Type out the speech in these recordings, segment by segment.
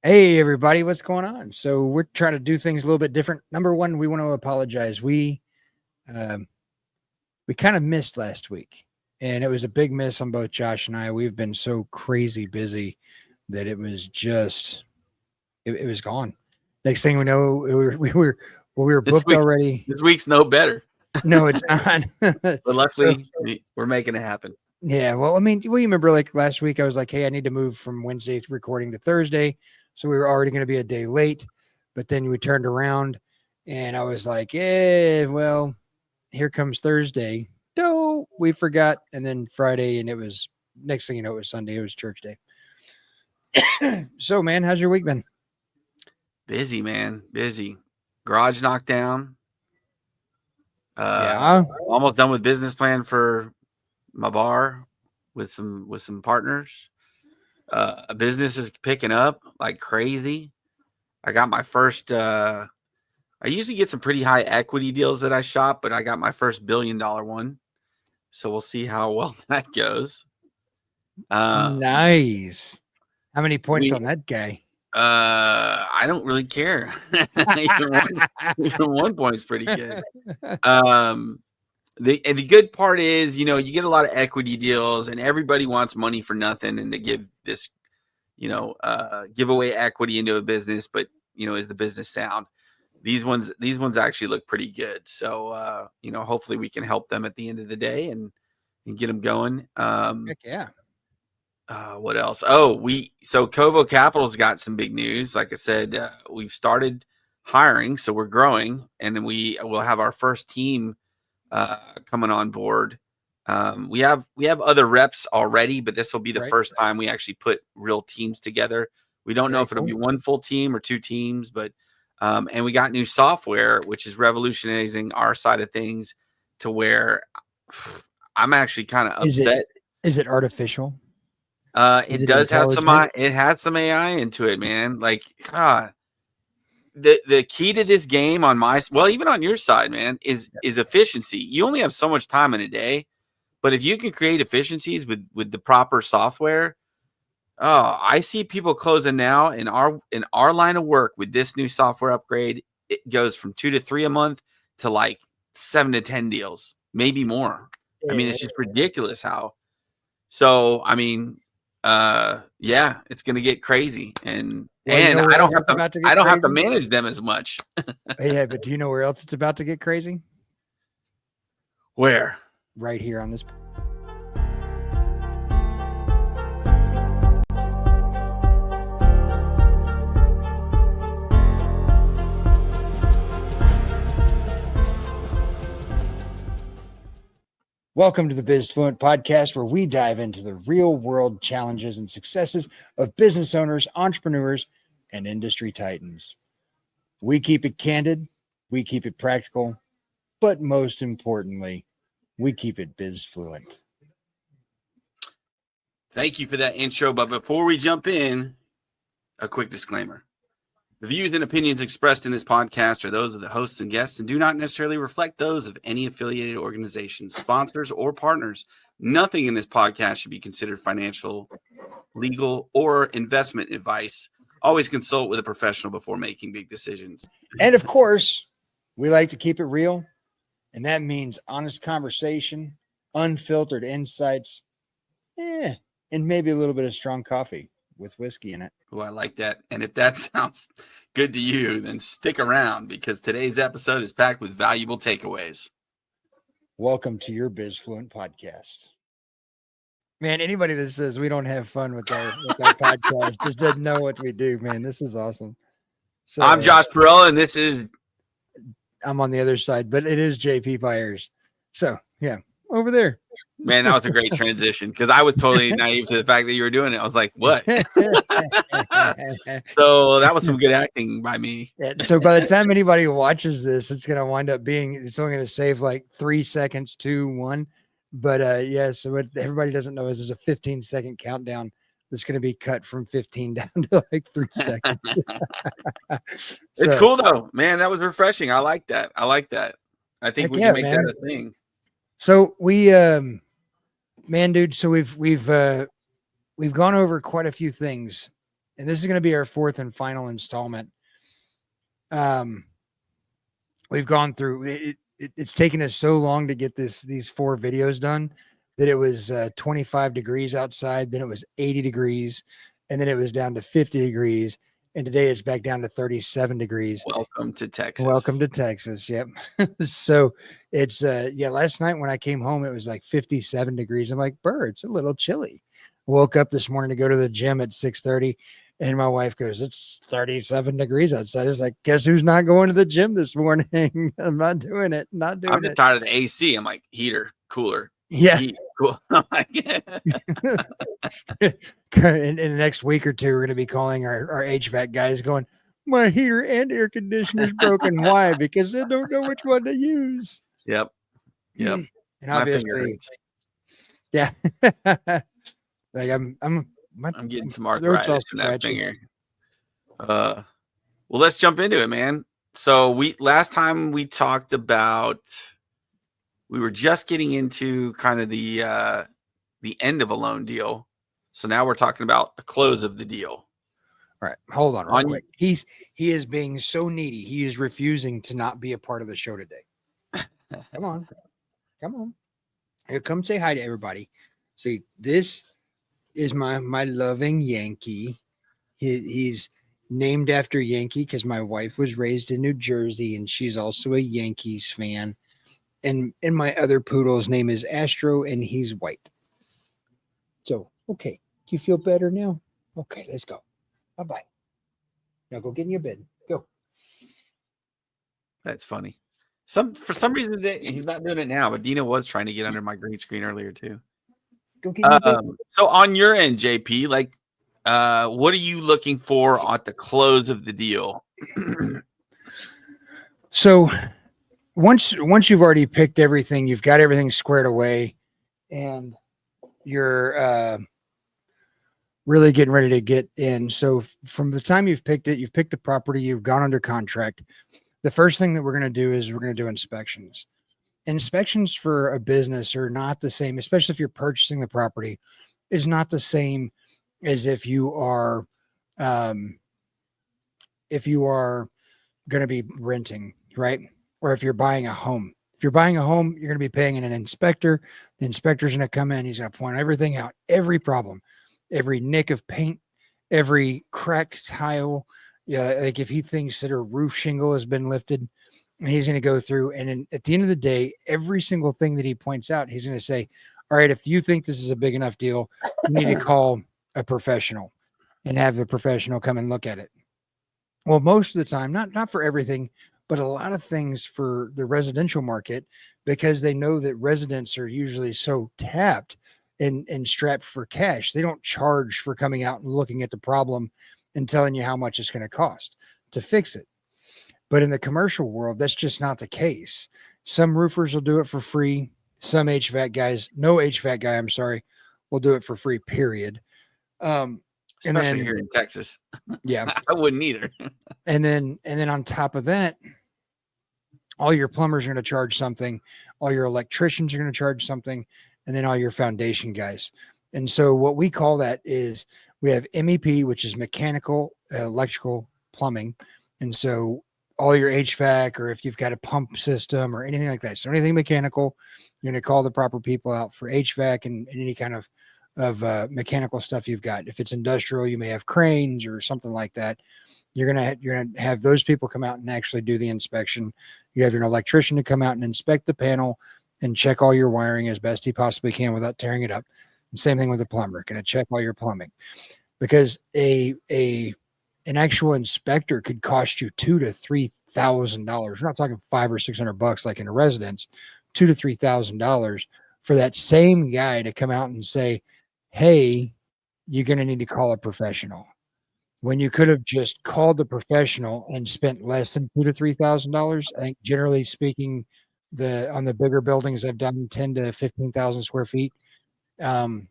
Hey everybody, what's going on? So we're trying to do things a little bit different. Number one, we want to apologize. We kind of missed last week, and it was a big miss on both Josh and I. We've been so crazy busy that it was gone. Next thing we know, we were This booked week, already. this week's no better, No, it's not. but So luckily we're making it happen. yeah, well, I mean, well, you remember like last week, I was like, hey, I need to move from Wednesday recording to Thursday. So we were already going to be a day late, but then we turned around and I was like, yeah, well, here comes Thursday. No, we forgot. And then Friday, and it was next thing you know, it was Sunday. It was church day. So, man, how's your week been? Busy, man, busy. Garage knocked down. Yeah. Almost done with business plan for my bar with some partners. A business is picking up like crazy. I got my first. I usually get some pretty high equity deals that I shop, but I got my first $1 billion one. So we'll see how well that goes. Nice. How many points We on that guy? I don't really care. even one point's pretty good. The good part is, you get a lot of equity deals, and everybody wants money for nothing, and to give this, give away equity into a business, but is the business sound? These ones actually look pretty good. So hopefully we can help them at the end of the day and get them going. Heck yeah. What else? So Covo Capital's got some big news. Like I said, we've started hiring, so we're growing, and then we will have our first team coming on board. We have other reps already, but this will be the first time we actually put real teams together. We don't know if it'll be one full team or two teams, but and we got new software, which is revolutionizing our side of things to where I'm actually kind of upset. Is it artificial? It does have it had some AI into it, man. Like, the key to this game on even on your side, man, is efficiency. You only have so much time in a day, but if you can create efficiencies with the proper software, I see people closing now in our line of work with this new software upgrade. It goes from 2 to 3 a month to like 7 to 10 deals, maybe more. I mean, it's just ridiculous how. So, I mean, yeah, it's gonna get crazy, and I don't have to manage them as much. Yeah, but do you know where else it's about to get crazy? Where? Right here on this. Welcome to the Biz Fluent podcast, where we dive into the real world challenges and successes of business owners, entrepreneurs, and industry titans. We keep it candid, we keep it practical, but most importantly, we keep it biz fluent. Thank you for that intro. But before we jump in, a quick disclaimer. The views and opinions expressed in this podcast are those of the hosts and guests and do not necessarily reflect those of any affiliated organizations, sponsors, or partners. Nothing in this podcast should be considered financial, legal, or investment advice. Always consult with a professional before making big decisions. And of course, we like to keep it real, and that means honest conversation, unfiltered insights, and maybe a little bit of strong coffee with whiskey in it. Oh, I like that. And if that sounds good to you, then stick around, because today's episode is packed with valuable takeaways. Welcome to your Biz Fluent podcast. Man, anybody that says we don't have fun with our podcast just doesn't know what we do, man. This is awesome. So I'm Josh Perella, and I'm on the other side, but it is JP Byers. So yeah, over there. Man, that was a great transition, because I was totally naive to the fact that you were doing it. I was like, what? So that was some good acting by me. Yeah, so by the time anybody watches this, it's going to wind up it's only going to save like 3 seconds, 2, 1. But yeah, so what everybody doesn't know is there's a 15-second countdown that's going to be cut from 15 down to like 3 seconds. It's cool though, man. That was refreshing. I like that. I think we can make that a thing. So we, man, dude. So we've gone over quite a few things and this is going to be our fourth and final installment. Um, we've gone through it's taken us so long to get these 4 videos done that it was 25 degrees outside, then it was 80 degrees, and then it was down to 50 degrees, and today it's back down to 37 degrees. Welcome to Texas. Welcome to Texas. Yep. So it's last night when I came home, it was like 57 degrees. I'm like, Burr, it's a little chilly. Woke up this morning to go to the gym at 6:30, and my wife goes, it's 37 degrees outside. It's like, guess who's not going to the gym this morning? I'm not doing it. Not doing I'm just it. tired of the AC. I'm like, heater, cooler. Yeah. Heat, cool. I'm like, in the next week or two, we're going to be calling our HVAC guys going, my heater and air conditioner's broken. Why? Because they don't know which one to use. Yep. Yep. And My finger obviously, hurts. yeah. Like I'm getting some throat's all arthritis in that scratchy. finger. Well, let's jump into it, man. So last time we talked about, we were just getting into kind of the end of a loan deal. So now we're talking about the close of the deal. All right, hold on real quick. He is being so needy. He is refusing to not be a part of the show today. Come on. Here, come say hi to everybody. See, this is my loving Yankee. He's named after Yankee because my wife was raised in New Jersey and she's also a Yankees fan. And my other poodle's name is Astro and he's white. So, okay. Do you feel better now? Okay, let's go. Bye-bye. Now go get in your bed. Go. That's funny. For some reason he's not doing it now, but Dina was trying to get under my green screen earlier too. Go get in your bed. So on your end, JP, like what are you looking for at the close of the deal? So once you've already picked everything, you've got everything squared away, and you're really getting ready to get in. So from the time you've picked it, you've picked the property, you've gone under contract. The first thing that we're going to do is we're going to do inspections. Inspections for a business are not the same, especially if you're purchasing the property, is not the same as if you are going to be renting, right? Or if you're buying a home. If you're buying a home, you're going to be paying an inspector. The inspector's going to come in. He's going to point everything out, every problem, every nick of paint, every cracked tile. Yeah, like if he thinks that a roof shingle has been lifted, and he's going to go through, and at the end of the day, every single thing that he points out, he's going to say, all right, if you think this is a big enough deal, you need to call a professional and have the professional come and look at it. Well, most of the time, not for everything, but a lot of things for the residential market, because they know that residents are usually so tapped and strapped for cash. They don't charge for coming out and looking at the problem and telling you how much it's going to cost to fix it. But in the commercial world, that's just not the case. Some roofers will do it for free. Some HVAC guys, no HVAC guy, I'm sorry, will do it for free, period. Especially here in Texas. Yeah. I wouldn't either. And then on top of that, all your plumbers are going to charge something, all your electricians are going to charge something, and then all your foundation guys. And so what we call that is we have MEP, which is mechanical, electrical, plumbing. And so all your HVAC, or if you've got a pump system or anything like that, so anything mechanical, you're going to call the proper people out for HVAC and any kind of mechanical stuff you've got. If it's industrial, you may have cranes or something like that. You're gonna have those people come out and actually do the inspection. You have your electrician to come out and inspect the panel and check all your wiring as best he possibly can without tearing it up. And same thing with the plumber, going to check all your plumbing, because an actual inspector could cost you $2,000 to $3,000. We're not talking $500 or $600 like in a residence. $2,000 to $3,000 for that same guy to come out and say, "Hey, you're going to need to call a professional." When you could have just called the professional and spent less than $2,000 to $3,000. I think generally speaking, on the bigger buildings I've done 10 to 15,000 square feet, we've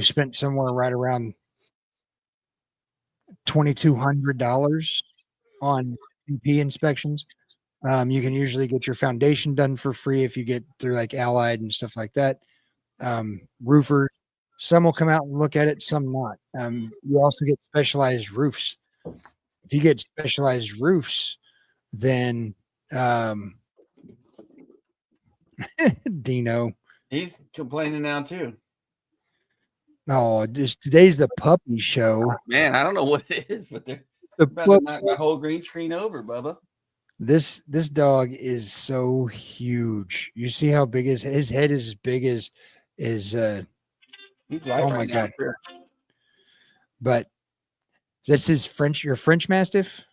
spent somewhere right around $2,200 on EP inspections. You can usually get your foundation done for free if you get through like Allied and stuff like that. Roofers, Some will come out and look at it, some not. You also get specialized roofs. If you get specialized roofs, then um, Dino. He's complaining now too. Oh, just today's the puppy show. Man, I don't know what it is, but they're The about to pup, knock my whole green screen over, Bubba. this dog is so huge. You see how big his head is as big as is He's light oh my right now. god. Sure. But that's his your French Mastiff?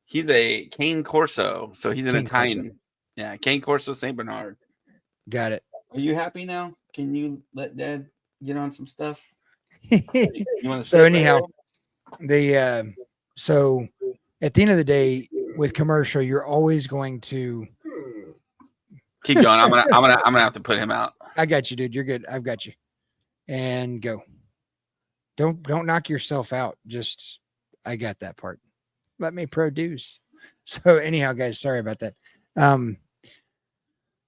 He's a Cane Corso, so he's an Cane Corso. Italian. Yeah, Cane Corso Saint Bernard. Got it. Are you happy now? Can you let Dad get on some stuff? You want to So sit anyhow, right the so at the end of the day with commercial, you're always going to keep going. I'm gonna have to put him out. I got you, dude. You're good. I've got you. And go. Don't knock yourself out. Just I got that part. Let me produce. So anyhow, guys, sorry about that.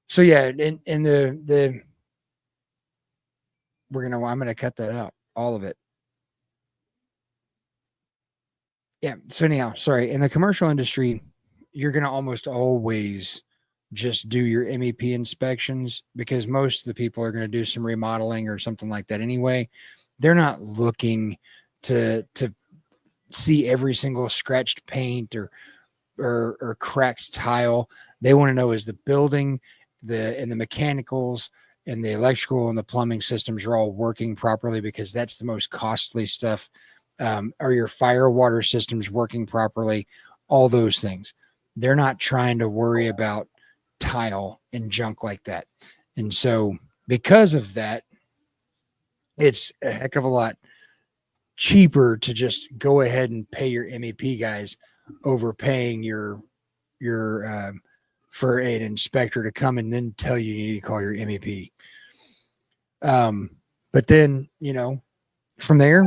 So yeah, in the I'm gonna cut that out, all of it. Yeah. So anyhow, sorry. In the commercial industry, you're gonna almost always just do your MEP inspections because most of the people are going to do some remodeling or something like that anyway. They're not looking to see every single scratched paint or cracked tile. They want to know is the building, the mechanicals and the electrical and the plumbing systems are all working properly because that's the most costly stuff. Are your fire water systems working properly? All those things. They're not trying to worry about tile and junk like that. And so because of that, it's a heck of a lot cheaper to just go ahead and pay your MEP guys over paying your for an inspector to come and then tell you you need to call your MEP. But then, from there,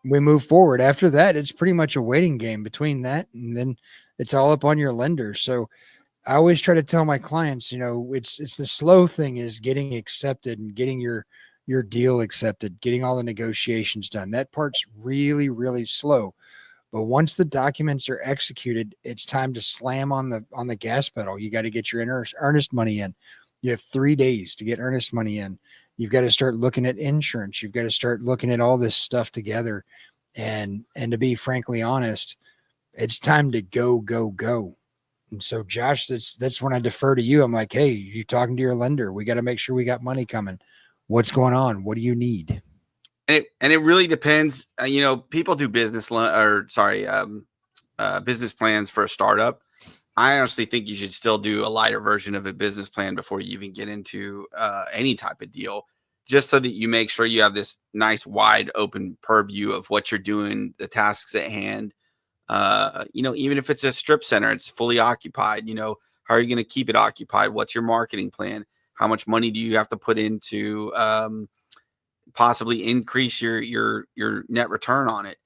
we move forward. After that, it's pretty much a waiting game between that, and then it's all up on your lender. So I always try to tell my clients, it's the slow thing is getting accepted and getting your deal accepted, getting all the negotiations done. That part's really, really slow. But once the documents are executed, it's time to slam on the gas pedal. You got to get your earnest money in. You have 3 days to get earnest money in. You've got to start looking at insurance. You've got to start looking at all this stuff together. And to be frankly honest, it's time to go, go, go. And so, Josh, that's when I defer to you. I'm like, hey, you talking to your lender? We got to make sure we got money coming. What's going on? What do you need? And it really depends. People do business business plans for a startup. I honestly think you should still do a lighter version of a business plan before you even get into any type of deal, just so that you make sure you have this nice, wide open purview of what you're doing, the tasks at hand. Even if it's a strip center, it's fully occupied. How are you going to keep it occupied? What's your marketing plan? How much money do you have to put into possibly increase your net return on it?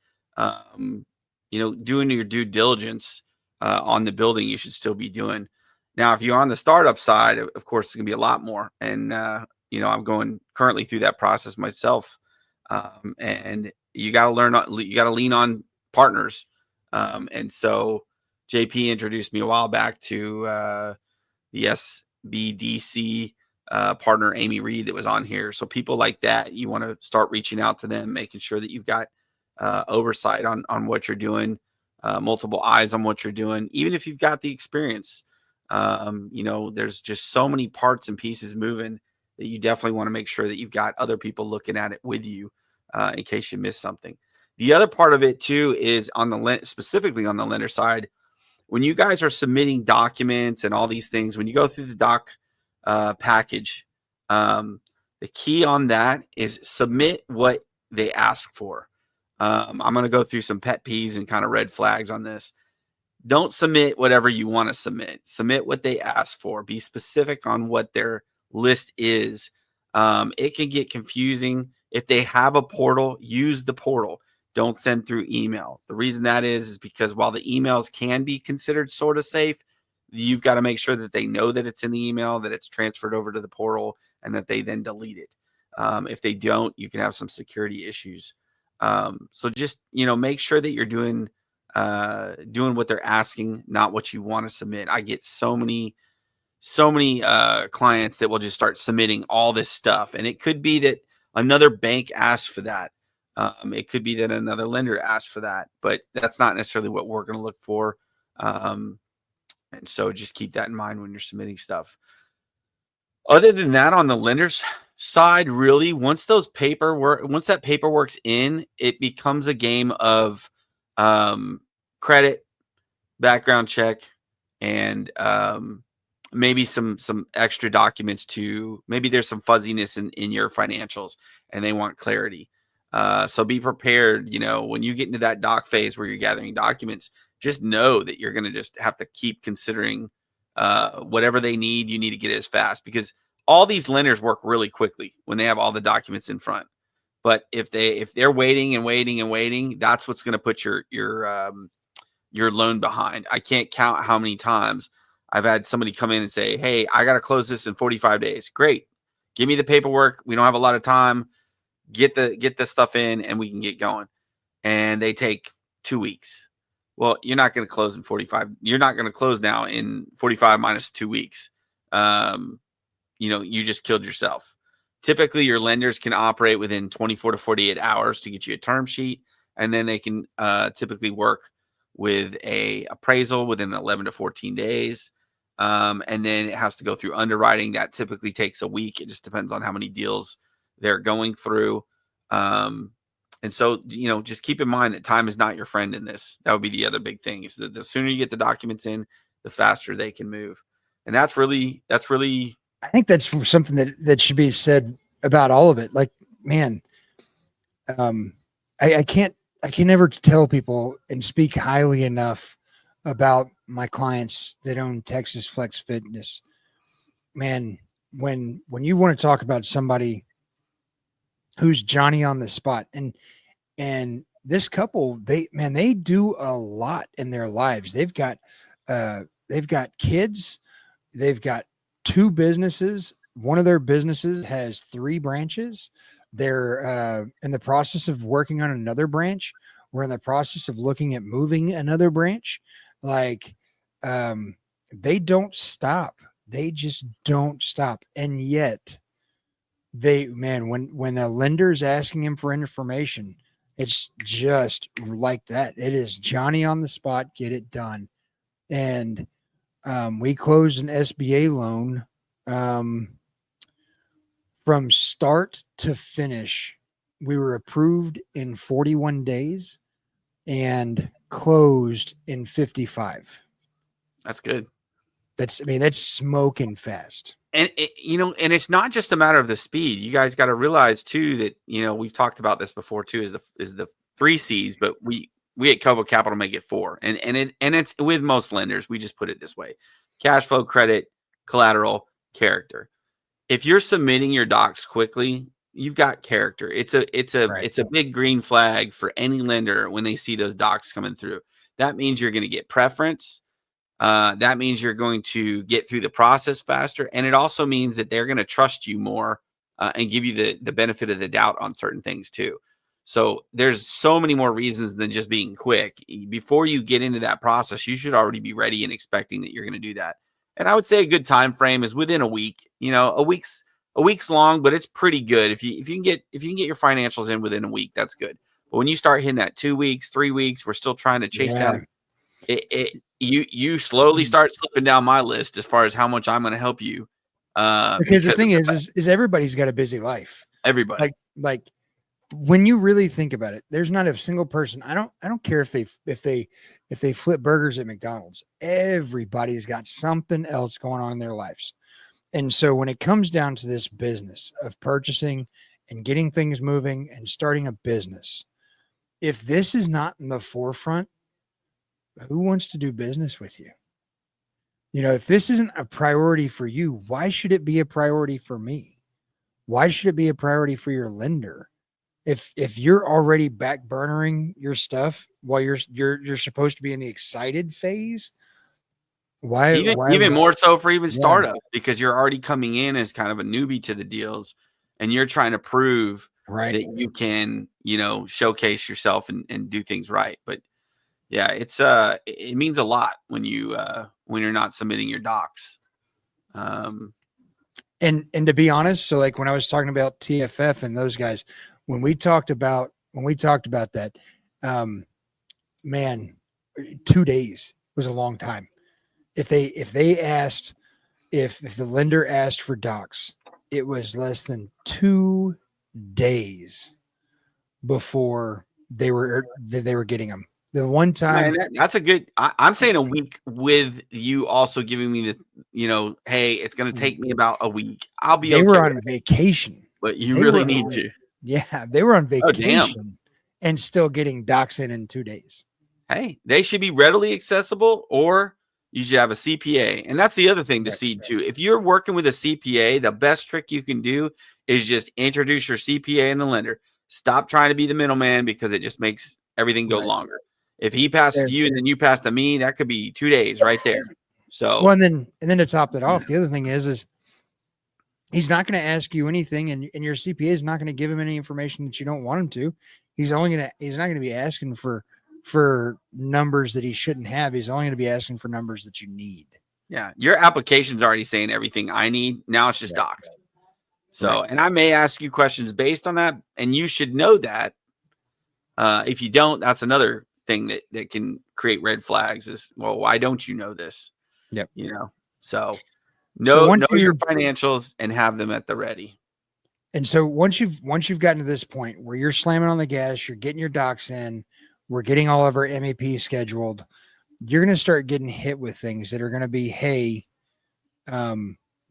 Doing your due diligence on the building, you should still be doing. Now, if you're on the startup side, of course, it's going to be a lot more. And I'm going currently through that process myself. And you got to you got to lean on partners. And so JP introduced me a while back to the SBDC partner, Amy Reed, that was on here. So people like that, you want to start reaching out to them, making sure that you've got oversight on what you're doing, multiple eyes on what you're doing, even if you've got the experience. There's just so many parts and pieces moving that you definitely want to make sure that you've got other people looking at it with you in case you miss something. The other part of it too is specifically on the lender side. When you guys are submitting documents and all these things, when you go through the doc package, the key on that is submit what they ask for. I'm going to go through some pet peeves and kind of red flags on this. Don't submit whatever you want to submit. Submit what they ask for. Be specific on what their list is. It can get confusing. If they have a portal, use the portal. Don't send through email. The reason that is because while the emails can be considered sort of safe, you've got to make sure that they know that it's in the email, that it's transferred over to the portal, and that they then delete it. If they don't, you can have some security issues. So just, make sure that you're doing what they're asking, not what you want to submit. I get so many clients that will just start submitting all this stuff, and it could be that another bank asked for that. It could be that another lender asked for that, but that's not necessarily what we're going to look for. And so just keep that in mind when you're submitting stuff. Other than that, on the lender's side, really, once that paperwork's in, it becomes a game of credit, background check, and maybe some extra documents to, maybe there's some fuzziness in your financials and they want clarity. So be prepared, when you get into that doc phase where you're gathering documents, just know that you're going to just have to keep considering whatever they need. You need to get it as fast, because all these lenders work really quickly when they have all the documents in front. But if they're waiting and waiting and waiting, that's what's going to put your loan behind. I can't count how many times I've had somebody come in and say, "Hey, I got to close this in 45 days." Great. Give me the paperwork. We don't have a lot of time. Get the stuff in and we can get going. And they take 2 weeks. Well, you're not going to close in 45. You're not going to close now in 45 minus 2 weeks. You just killed yourself. Typically, your lenders can operate within 24 to 48 hours to get you a term sheet, and then they can typically work with a appraisal within 11 to 14 days. And then it has to go through underwriting. That typically takes a week. It just depends on how many deals they're going through. And so, just keep in mind that time is not your friend in this. That would be the other big thing, is that the sooner you get the documents in, the faster they can move. And that's really, I think that's something that should be said about all of it. Like, man, I can never tell people and speak highly enough about my clients that own Texas Flex Fitness. Man, when you want to talk about somebody who's Johnny on the spot, and this couple, they do a lot in their lives. They've got kids, they've got 2 businesses. One of their businesses has 3 branches. They're in the process of working on another branch. We're in the process of looking at moving another branch. Like, they don't stop. They just don't stop. And yet when a lender is asking him for information, it's just like that. It is Johnny on the spot, get it done. And we closed an SBA loan from start to finish. We were approved in 41 days and closed in 55. that's good. That's smoking fast. And and it's not just a matter of the speed. You guys got to realize too that, we've talked about this before too, is the 3 C's, but we at Covo Capital make it 4. And it's with most lenders, we just put it this way: cash flow, credit, collateral, character. If you're submitting your docs quickly, you've got character. It's a big green flag for any lender when they see those docs coming through. That means you're going to get preference. That means you're going to get through the process faster. And it also means that they're going to trust you more and give you the benefit of the doubt on certain things too. So there's so many more reasons than just being quick. Before you get into that process, you should already be ready and expecting that you're going to do that. And I would say a good time frame is within a week. A week's long, but it's pretty good. If you can get your financials in within a week, that's good. But when you start hitting that 2 weeks, 3 weeks, we're still trying to chase down. You slowly start slipping down my list as far as how much I'm going to help you. Because the thing is everybody's got a busy life. Everybody. Like when you really think about it, there's not a single person. I don't care if they flip burgers at McDonald's. Everybody's got something else going on in their lives. And so when it comes down to this business of purchasing and getting things moving and starting a business, if this is not in the forefront, who wants to do business with you? If this isn't a priority for you, why should it be a priority for me? Why should it be a priority for your lender? If you're already back burnering your stuff while you're supposed to be in the excited phase, why even more so for startups, because you're already coming in as kind of a newbie to the deals. and you're trying to prove Right. that you can, showcase yourself and do things right. But yeah, it means a lot when you're not submitting your docs. And to be honest, so like when I was talking about TFF and those guys, when we talked about that, man, 2 days was a long time. If they asked, if the lender asked for docs, it was less than 2 days before they were getting them. The one time, That's a good. I'm saying a week with you also giving me the, hey, it's going to take me about a week. I'll be they okay. were on vacation. But you They really were need on, to. yeah, they were on Oh, damn. vacation and still getting docs in 2 days. Hey, they should be readily accessible, or you should have a CPA. And that's the other thing to seed too. If you're working with a CPA, the best trick you can do is just introduce your CPA and the lender. Stop trying to be the middleman, because it just makes everything go longer. If he passes to you and then you pass to me, that could be 2 days right there. So, well, and then to top that off, the other thing is he's not going to ask you anything, and your CPA is not going to give him any information that you don't want him to. He's not going to be asking for numbers that he shouldn't have. He's only going to be asking for numbers that you need. yeah, your application's already saying everything I need. Now it's just docs. So, and I may ask you questions based on that, and you should know that. If you don't, that's another thing that can create red flags. Is, well, why don't you know this? Yep. So So know your financials and have them at the ready. And so once you've gotten to this point where you're slamming on the gas, you're getting your docs in, we're getting all of our MEP scheduled, you're going to start getting hit with things that are going to be, hey,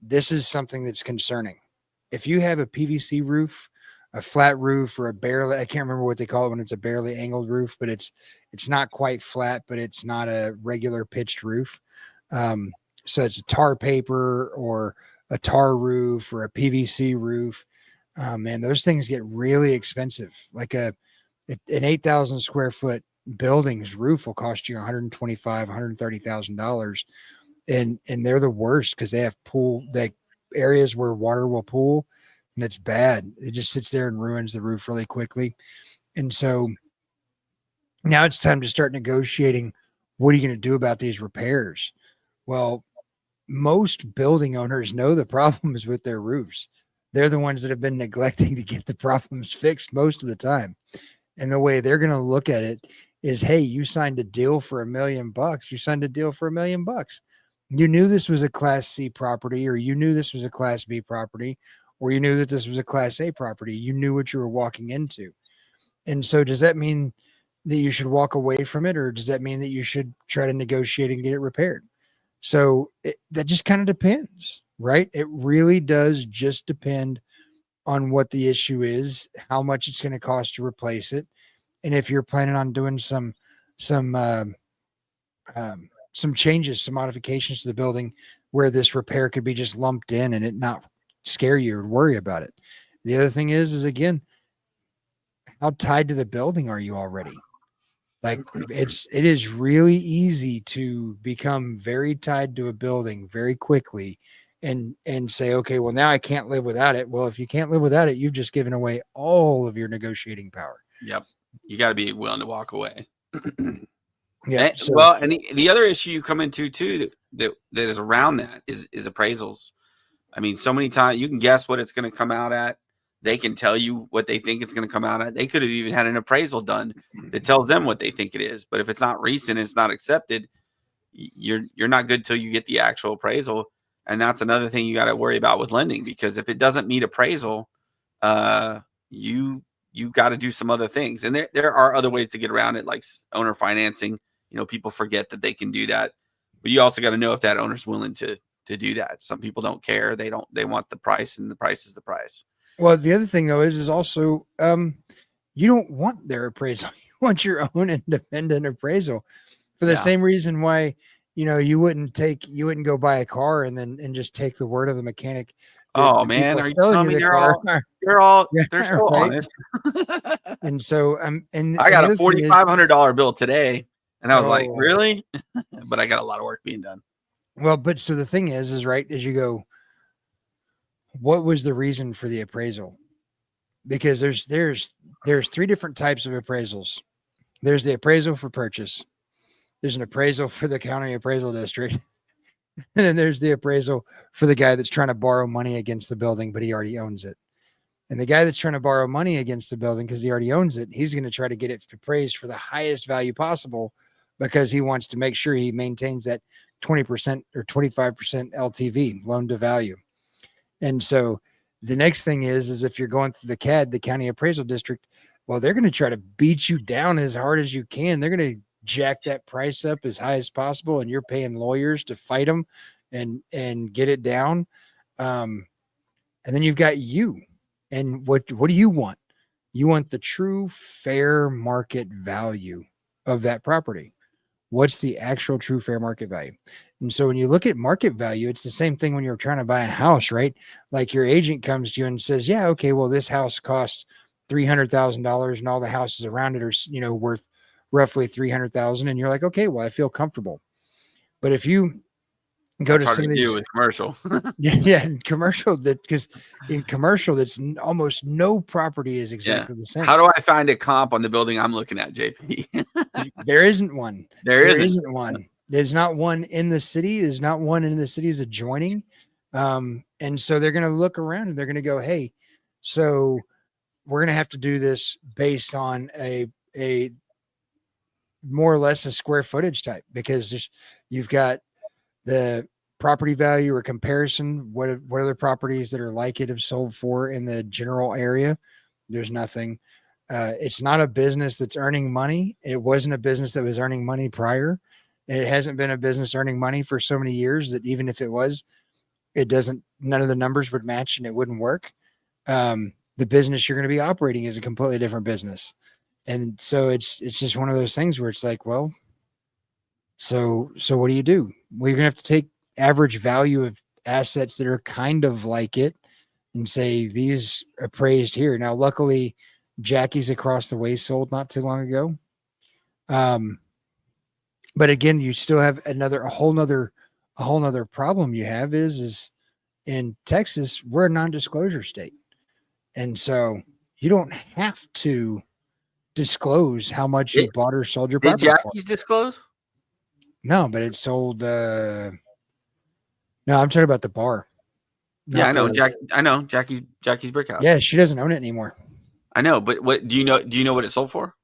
this is something that's concerning. If you have a PVC roof, a flat roof, or a barely, I can't remember what they call it when it's a barely angled roof, but it's not quite flat, but it's not a regular pitched roof. So it's a tar paper or a tar roof or a PVC roof. Man, those things get really expensive. Like an 8,000 square foot building's roof will cost you $125,000, $130,000. And they're the worst because they have areas where water will pool, and it's bad. It just sits there and ruins the roof really quickly. And so now it's time to start negotiating. What are you going to do about these repairs? Well, most building owners know the problems with their roofs. They're the ones that have been neglecting to get the problems fixed most of the time. And the way they're going to look at it is, hey, you signed a deal for $1 million. You signed a deal for $1 million. You knew this was a Class C property, or you knew this was a Class B property, or you knew that this was a Class A property. You knew what you were walking into. And so does that mean that you should walk away from it, or does that mean that you should try to negotiate and get it repaired? So that just kind of depends, right? It really does just depend on what the issue is, how much it's going to cost to replace it, and if you're planning on doing some changes, some modifications to the building where this repair could be just lumped in and it not scare you or worry about it. The other thing is again, how tied to the building are you already? Like it is really easy to become very tied to a building very quickly and say, okay, well, now I can't live without it. Well, if you can't live without it, you've just given away all of your negotiating power. Yep. You got to be willing to walk away. Yeah. And the other issue you come into too that is around that is appraisals. I mean, so many times you can guess what it's going to come out at. They can tell you what they think it's going to come out at. They could have even had an appraisal done that tells them what they think it is. But if it's not recent, it's not accepted, you're not good till you get the actual appraisal. And that's another thing you got to worry about with lending, because if it doesn't meet appraisal, you got to do some other things. And there are other ways to get around it, like owner financing. People forget that they can do that, but you also got to know if that owner's willing to do that. Some people don't care. They want the price, and the price is the price. Well, the other thing though is also you don't want their appraisal. You want your own independent appraisal for the same reason why you wouldn't go buy a car and just take the word of the mechanic. Oh man, are you telling me they're so honest? And so and I got a $4,500 bill today, and I was like, really? But I got a lot of work being done. Well, so the thing is right, as you go, what was the reason for the appraisal? because there's three different types of appraisals. There's the appraisal for purchase. There's an appraisal for the county appraisal district. And then there's the appraisal for the guy that's trying to borrow money against the building, but he already owns it. And the guy that's trying to borrow money against the building because he already owns it, he's going to try to get it appraised for the highest value possible because he wants to make sure he maintains that 20% or 25% LTV, loan to value. And so the next thing is if you're going through the CAD, the county appraisal district, well, they're going to try to beat you down as hard as you can. They're going to jack that price up as high as possible, and you're paying lawyers to fight them and get it down. And then you've got you. And what do you want? You want the true fair market value of that property. What's the actual true fair market value? And so when you look at market value, it's the same thing when you're trying to buy a house, right? Like your agent comes to you and says, yeah, okay, well, this house costs $300,000 and all the houses around it are, worth roughly 300,000. And you're like, okay, well, I feel comfortable. But if you go That's to hard some to of these, do with commercial. yeah, in commercial, because in commercial, that's almost no property is exactly the same. How do I find a comp on the building I'm looking at, JP? There isn't one. There isn't. One. There's not one in the city. There's not one in the cities adjoining. And so they're going to look around and they're going to go, hey, so we're going to have to do this based on a more or less a square footage type, because you've got the property value or comparison. What other properties that are like it have sold for in the general area? There's nothing. It's not a business that's earning money. It wasn't a business that was earning money prior. It hasn't been a business earning money for so many years that even if it was, none of the numbers would match and it wouldn't work. The business you're going to be operating is a completely different business. And so it's just one of those things where it's like, well, so what do you do? Well, you're going to have to take average value of assets that are kind of like it and say these appraised here. Now, luckily, Jackie's across the way sold not too long ago. But again, you still have a whole nother problem you have is in Texas, we're a non-disclosure state. And so you don't have to disclose how much you bought or sold your Did property for. Jackie's disclose? No, but it sold. No, I'm talking about the bar. Yeah, I know. I know Jackie's Brick House. Yeah, she doesn't own it anymore. I know, but what do you know? Do you know what it sold for?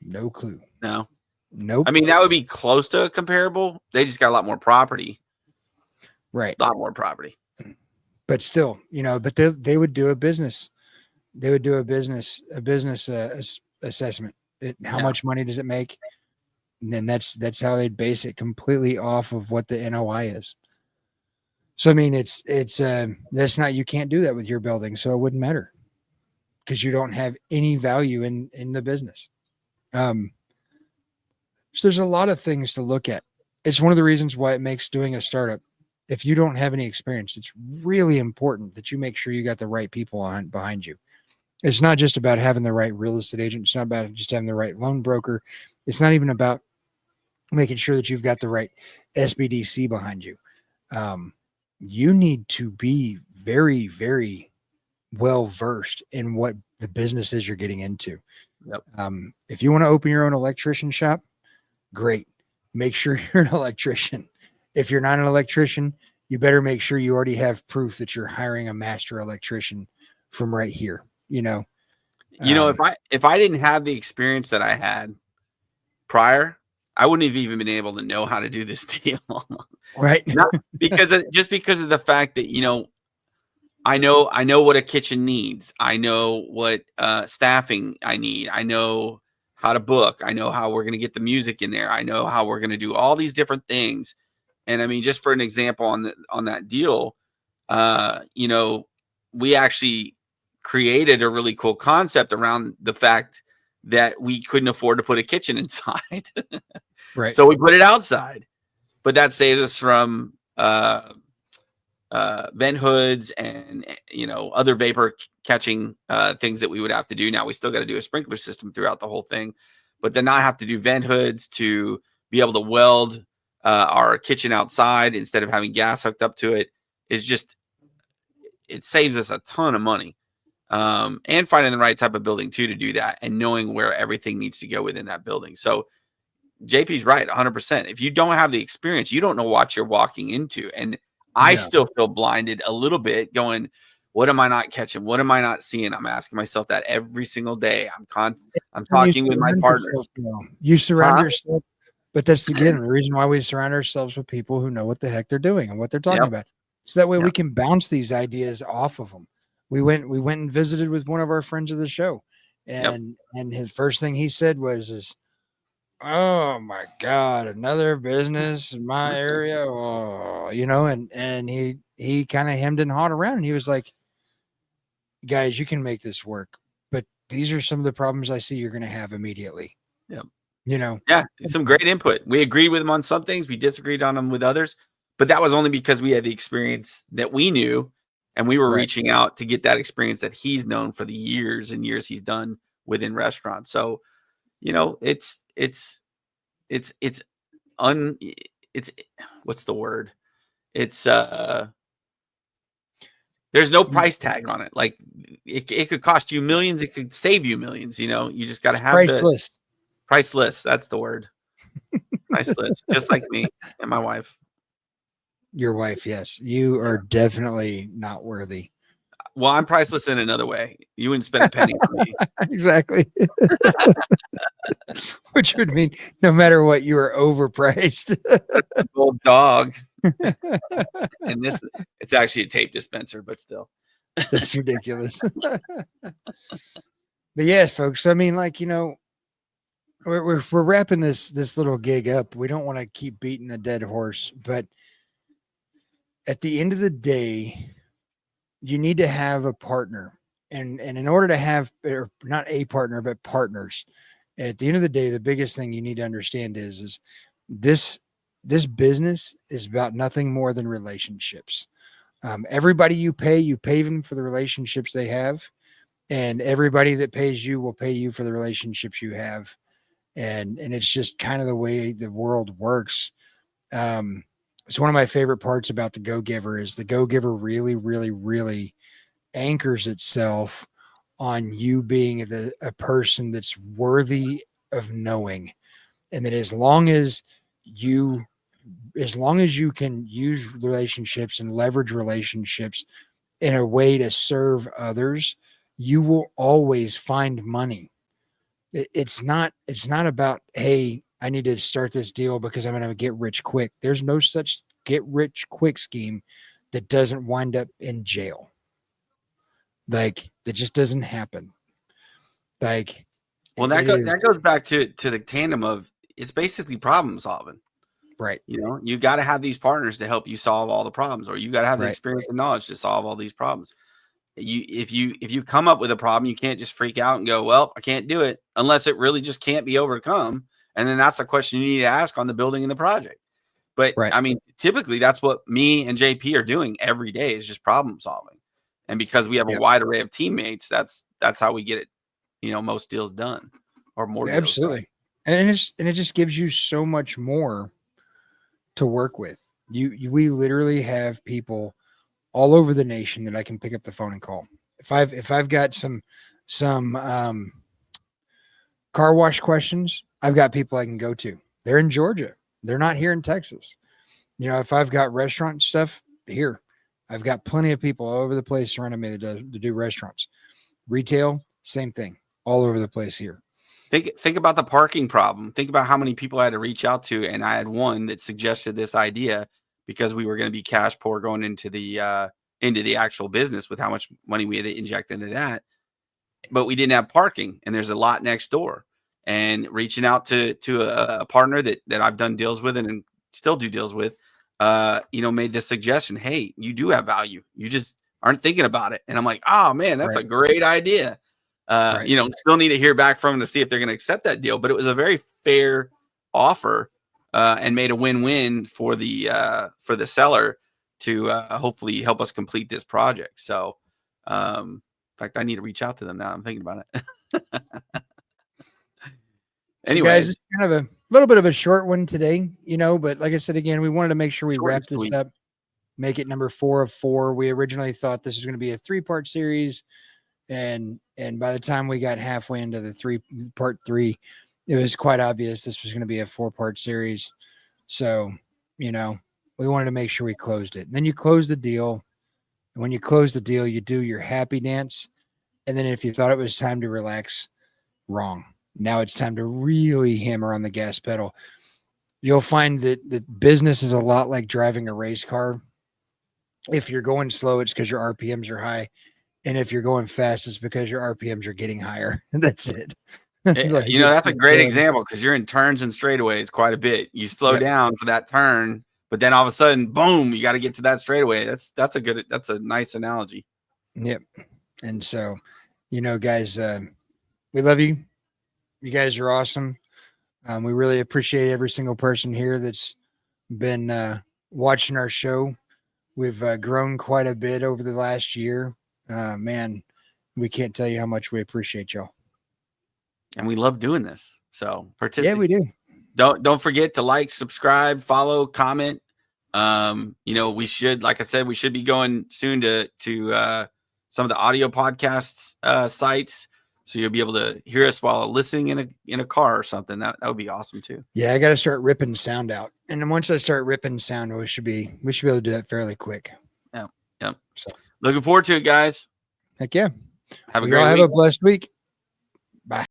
No clue. No. Nope. I mean, that would be close to comparable. They just got a lot more property. Right. A lot more property. But still, but they would do a business. They would do a business assessment. How much money does it make? And then that's how they'd base it completely off of what the NOI is. So, I mean, that's not, you can't do that with your building. So it wouldn't matter because you don't have any value in the business. So there's a lot of things to look at. It's one of the reasons why it makes doing a startup. If you don't have any experience, it's really important that you make sure you got the right people behind you. It's not just about having the right real estate agent. It's not about just having the right loan broker. It's not even about making sure that you've got the right SBDC behind you. You need to be very, very well versed in what the business is you're getting into. Yep. If you want to open your own electrician shop, great. Make sure you're an electrician. If you're not an electrician, you better make sure you already have proof that you're hiring a master electrician from right here. If I didn't have the experience that I had prior, I wouldn't have even been able to know how to do this deal. Right. Not because of the fact that, I know what a kitchen needs. I know what staffing I need. I know how to book. I know how we're going to get the music in there. I know how we're going to do all these different things. And I mean, just for an example on that deal, we actually created a really cool concept around the fact that we couldn't afford to put a kitchen inside. Right. So we put it outside, but that saves us from vent hoods and other vapor catching things that we would have to do. Now we still got to do a sprinkler system throughout the whole thing, but then not have to do vent hoods to be able to weld our kitchen outside instead of having gas hooked up to it it saves us a ton of money. and finding the right type of building too to do that, and knowing where everything needs to go within that building. So JP's right, 100%. If you don't have the experience, you don't know what you're walking into. And I No. still feel blinded a little bit, going, what am I not catching? What am I not seeing? I'm asking myself that every single day. I'm And you talking with my surround yourself, partners. you surround Huh? yourself, but that's again the reason why we surround ourselves with people who know what the heck they're doing and what they're talking Yep. about. So that way we Yep. can bounce these ideas off of them. We went and visited with one of our friends of the show, Yep. and his first thing he said was, "Oh my God, another business in my area." Oh, and he kind of hemmed and hawed around, and he was like, "Guys, you can make this work, but these are some of the problems I see you're going to have immediately." Yep. You know, Yeah. Some great input. We agreed with him on some things. We disagreed on them with others, but that was only because we had the experience that we knew, and we were right? reaching out to get that experience that he's known for the years and years he's done within restaurants. So, it's un it's what's the word? It's there's no Mm, price tag on it. Like it could cost you millions, it could save you millions, you just got to it's have the priceless. priceless. That's the word. Priceless. Just like me and my wife. Your wife, yes, you Yeah. are definitely not worthy. Well, I'm priceless in another way. You wouldn't spend a penny on me. Exactly. Which would mean no matter what, you are overpriced. Old dog. And it's actually a tape dispenser, but still. That's ridiculous. But yes, folks. I mean, like, we're wrapping this little gig up. We don't want to keep beating a dead horse, but at the end of the day, you need to have a partner. And in order to have, or not a partner, but partners, at the end of the day, the biggest thing you need to understand is this this business is about nothing more than relationships. Everybody you pay them for the relationships they have, and everybody that pays you will pay you for the relationships you have. And it's just kind of the way the world works. It's one of my favorite parts about the Go Giver is the Go Giver really, really, really anchors itself on you being a person that's worthy of knowing, and that you as long as you can use relationships and leverage relationships in a way to serve others, you will always find money. It's not about, hey, I need to start this deal because I'm going to get rich quick. There's no such get rich quick scheme that doesn't wind up in jail. Like, that just doesn't happen. Like, Well, it is that goes back to the tandem of it's basically problem solving. right, You got to have these partners to help you solve all the problems, or you got to have the right, experience and knowledge to solve all these problems. If you come up with a problem, you can't just freak out and go, well, I can't do it, unless it really just can't be overcome. And then that's a question you need to ask on the building and the project. But right. I mean, typically that's what me and JP are doing every day, is just problem solving. And because we have a Yeah, wide array of teammates, that's how we get it, most deals done, or more deals done. absolutely. And it just gives you so much more to work with. We literally have people all over the nation that I can pick up the phone and call. If I've got some car wash questions, I've got people I can go to. They're in Georgia. They're not here in Texas. If I've got restaurant stuff here, I've got plenty of people all over the place surrounding me that do restaurants. Retail, same thing, all over the place here. Think about the parking problem. Think about how many people I had to reach out to, and I had one that suggested this idea because we were going to be cash poor going into the actual business with how much money we had to inject into that. But we didn't have parking, and there's a lot next door. And reaching out to a partner that I've done deals with and still do deals with, made this suggestion. Hey, you do have value. You just aren't thinking about it. And I'm like, oh man, that's Right, a great idea. right. Still need to hear back from them to see if they're going to accept that deal. But it was a very fair offer, and made a win-win for the seller to hopefully help us complete this project. So, in fact, I need to reach out to them now. I'm thinking about it. So, guys, Anyways, it's kind of a little bit of a short one today, but like I said again, we wanted to make sure we short and wrap this sweet. up, make it number 4 of 4. We originally thought this was going to be a 3-part series. And by the time we got halfway into the part three, it was quite obvious this was going to be a 4-part series. So, you know, we wanted to make sure we closed it. And then you close the deal. And when you close the deal, you do your happy dance. And then if you thought it was time to relax, wrong. Now it's time to really hammer on the gas pedal. You'll find that business is a lot like driving a race car. If you're going slow, it's because your RPMs are high. And if you're going fast, it's because your RPMs are getting higher. That's it. Like That's a great example because you're in turns and straightaways quite a bit. You slow down for that turn, but then all of a sudden, boom, you got to get to that straightaway. That's a nice analogy. Yep. And so, guys, we love you. You guys are awesome. We really appreciate every single person here that's been watching our show. We've grown quite a bit over the last year. Man, we can't tell you how much we appreciate y'all. And we love doing this. So participate. Yeah, we do. Don't forget to like, subscribe, follow, comment. We should, like I said, we should be going soon to some of the audio podcasts sites. So you'll be able to hear us while listening in a car or something. That would be awesome too. Yeah, I got to start ripping sound out. And then once I start ripping sound, we should be able to do that fairly quick. Yeah. So looking forward to it, guys. Heck yeah. Have a great week. Have a blessed week. Bye.